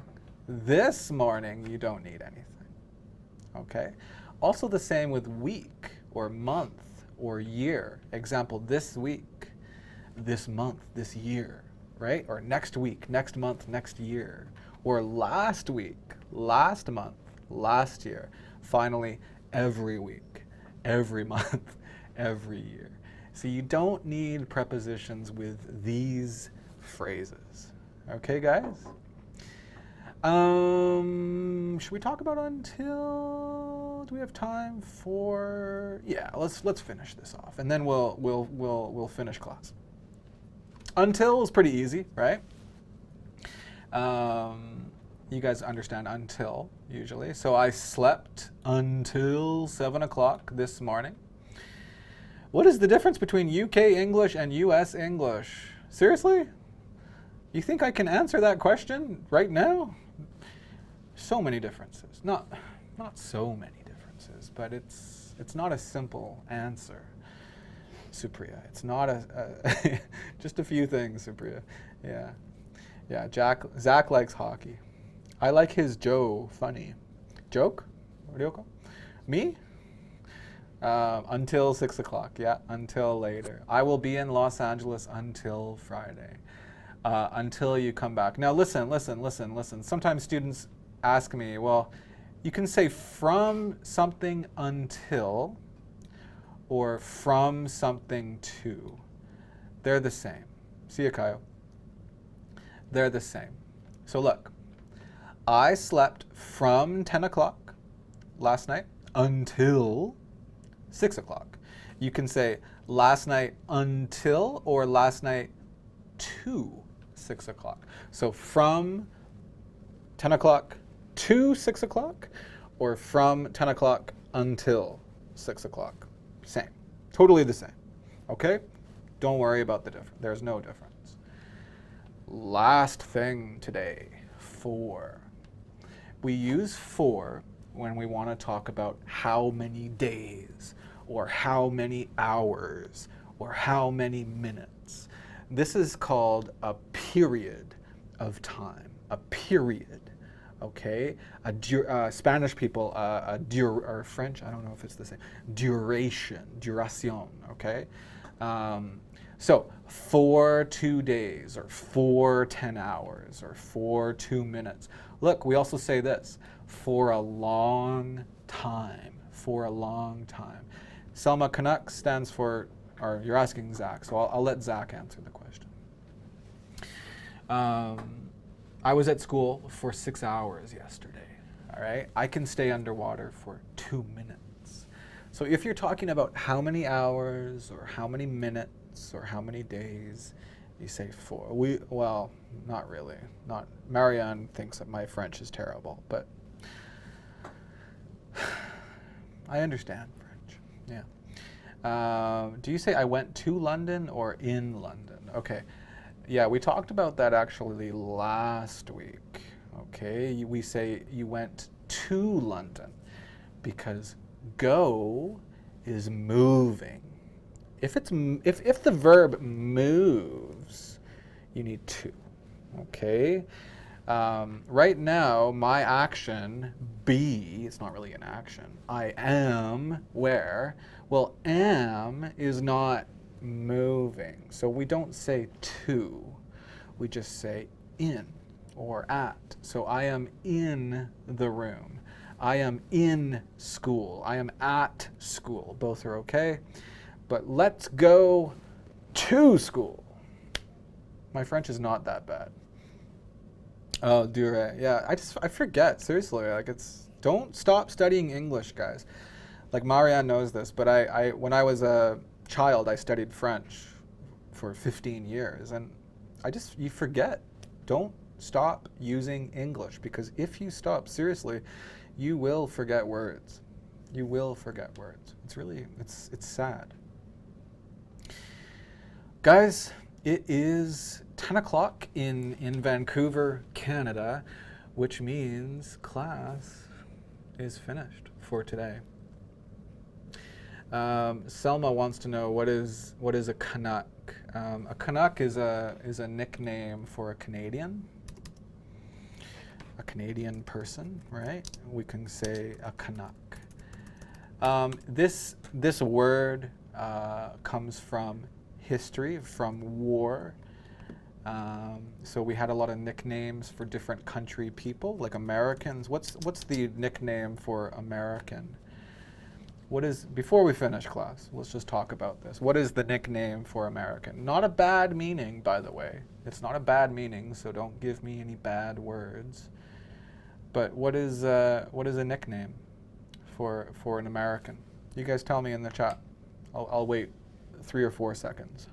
This morning, you don't need anything. Okay? Also the same with week or month or year. Example, this week, this month, this year, right? Or next week, next month, next year. Or last week, last month, last year. Finally, every week, every month, every year. So you don't need prepositions with these phrases. Okay, guys? Should we talk about until? Do we have time for? Yeah, let's finish this off, and then we'll finish class. Until is pretty easy, right? You guys understand until usually. So I slept until 7 o'clock this morning. What is the difference between UK English and US English? Seriously? You think I can answer that question right now? So many differences. Not so many differences, but it's not a simple answer, Supriya. It's not a just a few things, Supriya. Yeah. Zach likes hockey. I like his Joe funny. Joke? What do you call? Me? Until 6 o'clock. Yeah, until later. I will be in Los Angeles until Friday. Until you come back. Now listen. Sometimes students ask me, well, you can say from something until or from something to. They're the same. See you, Kyle. They're the same. So look, I slept from 10 o'clock last night until 6 o'clock. You can say last night until or last night to 6 o'clock. So from 10 o'clock to 6 o'clock or from 10 o'clock until 6 o'clock. Same. Totally the same. Okay? Don't worry about the difference. There's no difference. Last thing today, for. We use for when we want to talk about how many days or how many hours or how many minutes. This is called a period of time. A period. Okay, Spanish people, or French, I don't know if it's the same. Duration, okay? So, for 2 days, or for 10 hours, or for 2 minutes. Look, we also say this, for a long time, for a long time. Selma Canuck stands for, or you're asking Zach, so I'll let Zach answer the question. I was at school for 6 hours yesterday, all right? I can stay underwater for 2 minutes. So if you're talking about how many hours or how many minutes or how many days, you say for. Well, not really. Marianne thinks that my French is terrible, but I understand French, yeah. Do you say I went to London or in London? Okay. Yeah, we talked about that actually last week. Okay, we say you went to London because go is moving. If the verb moves, you need to. Okay. Right now, my action be. It's not really an action. I am where. Well, am is not moving. So we don't say to, we just say in or at. So I am in the room. I am in school. I am at school. Both are okay. But let's go to school. My French is not that bad. Oh, durée. Yeah, I forget, seriously. Like don't stop studying English, guys. Like Marianne knows this, but when I was a child, I studied French for 15 years, and you forget. Don't stop using English, because if you stop, seriously, You will forget words. You will forget words. It's really, it's sad. Guys, it is 10 o'clock in Vancouver, Canada, which means class is finished for today. Selma wants to know what is a Canuck. A Canuck is a nickname for a Canadian person, right? We can say a Canuck. This word comes from history, from war. So we had a lot of nicknames for different country people, like Americans. What's the nickname for American? Before we finish class, let's just talk about this. What is the nickname for American? Not a bad meaning, by the way. It's not a bad meaning, so don't give me any bad words. But what is a nickname for an American? You guys tell me in the chat. I'll wait 3 or 4 seconds.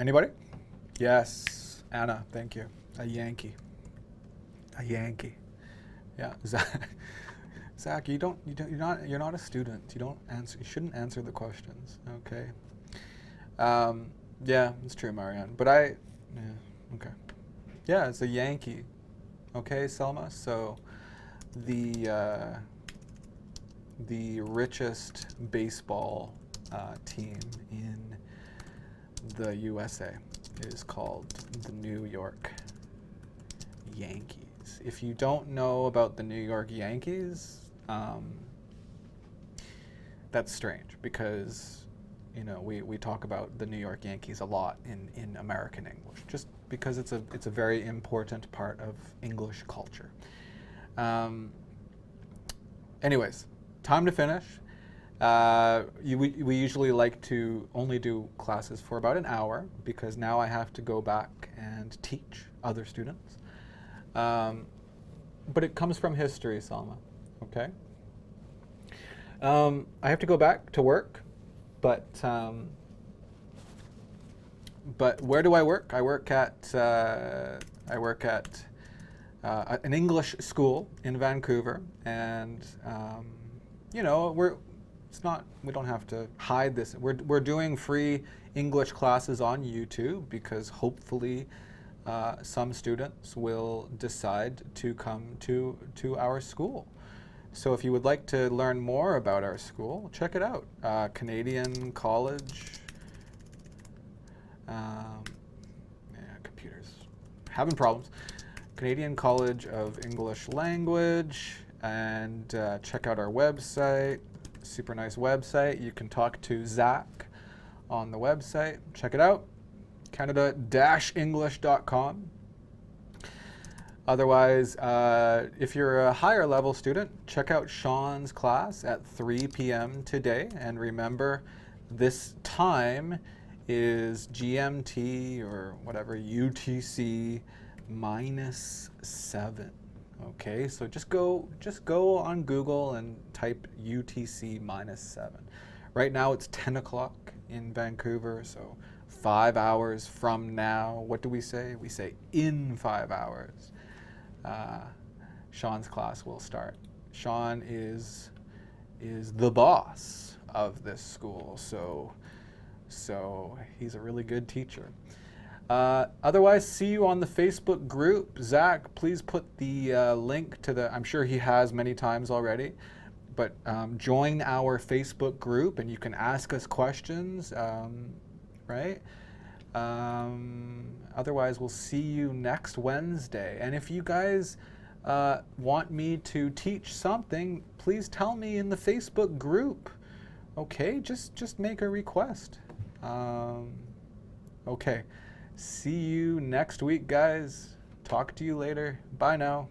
Anybody? Yes, Anna, thank you. A Yankee. A Yankee. Yeah, Zach, you're not a student. You shouldn't answer the questions. Okay. Yeah, it's true, Marianne. But okay. Yeah, it's a Yankee. Okay, Selma. So, the richest baseball team in the USA is called the New York Yankees. If you don't know about the New York Yankees, that's strange because, we talk about the New York Yankees a lot in American English, just because it's a very important part of English culture. Anyways, time to finish. We usually like to only do classes for about an hour because now I have to go back and teach other students. But it comes from history, Salma, okay? I have to go back to work, but where do I work? I work at an English school in Vancouver, and we don't have to hide this. We're doing free English classes on YouTube because hopefully some students will decide to come to our school. So if you would like to learn more about our school, check it out. Canadian College. Computers having problems. Canadian College of English Language, and check out our website. Super nice website. You can talk to Zach on the website. Check it out. Canada-English.com. Otherwise, if you're a higher level student, check out Sean's class at 3 p.m. today. And remember, this time is GMT or whatever, UTC -7. Okay, so just go on Google and type UTC -7. Right now it's 10 o'clock in Vancouver, so 5 hours from now. What do we say? We say in 5 hours. Sean's class will start. Sean is the boss of this school, so he's a really good teacher. Otherwise, see you on the Facebook group. Zach, please put the link to I'm sure he has many times already, but join our Facebook group and you can ask us questions, right? Otherwise, we'll see you next Wednesday. And if you guys want me to teach something, please tell me in the Facebook group. Okay, just make a request. Okay. See you next week, guys. Talk to you later. Bye now.